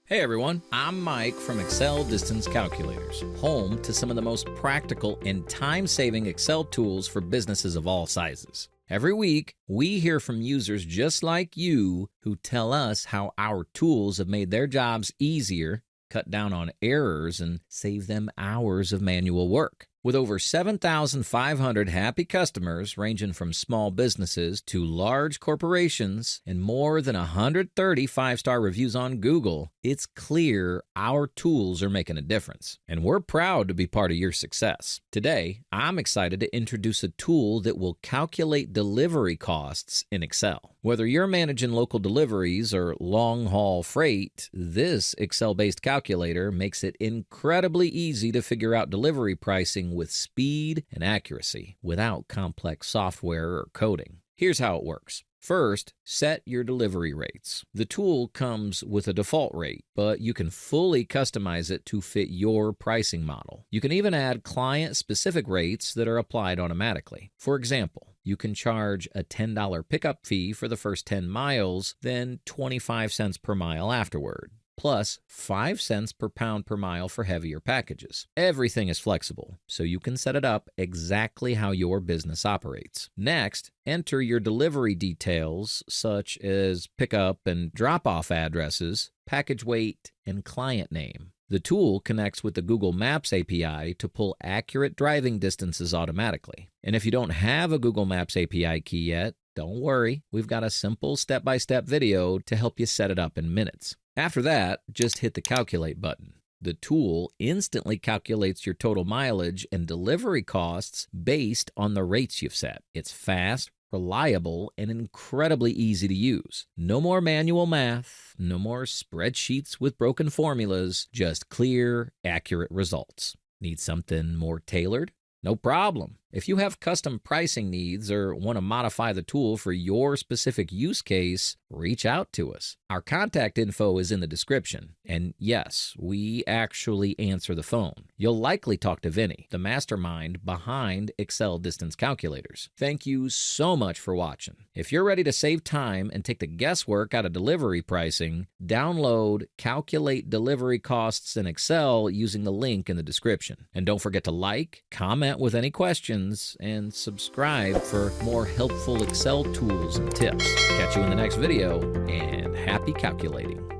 Hey everyone, I'm Mike from Excel Distance Calculators, home to some of the most practical and time-saving Excel tools for businesses of all sizes. Every week, we hear from users just like you who tell us how our tools have made their jobs easier, cut down on errors, and save them hours of manual work. With over 7,500 happy customers ranging from small businesses to large corporations and more than 130 five-star reviews on Google, it's clear our tools are making a difference. And we're proud to be part of your success. Today, I'm excited to introduce a tool that will calculate delivery costs in Excel. Whether you're managing local deliveries or long-haul freight, this Excel-based calculator makes it incredibly easy to figure out delivery pricing with speed and accuracy without complex software or coding. Here's how it works. First, set your delivery rates. The tool comes with a default rate, but you can fully customize it to fit your pricing model. You can even add client-specific rates that are applied automatically. For example, you can charge a $10 pickup fee for the first 10 miles, then 25 cents per mile afterward, plus 5 cents per pound per mile for heavier packages. Everything is flexible, so you can set it up exactly how your business operates. Next, enter your delivery details such as pickup and drop-off addresses, package weight, and client name. The tool connects with the Google Maps API to pull accurate driving distances automatically. And if you don't have a Google Maps API key yet, don't worry, we've got a simple step-by-step video to help you set it up in minutes. After that, just hit the Calculate button. The tool instantly calculates your total mileage and delivery costs based on the rates you've set. It's fast, reliable, and incredibly easy to use. No more manual math, no more spreadsheets with broken formulas, just clear, accurate results. Need something more tailored? No problem. If you have custom pricing needs or want to modify the tool for your specific use case, reach out to us. Our contact info is in the description. And yes, we actually answer the phone. You'll likely talk to Vinny, the mastermind behind Excel Distance Calculators. Thank you so much for watching. If you're ready to save time and take the guesswork out of delivery pricing, download Calculate Delivery Costs in Excel using the link in the description. And don't forget to like, comment with any questions, and subscribe for more helpful Excel tools and tips. Catch you in the next video, and happy calculating.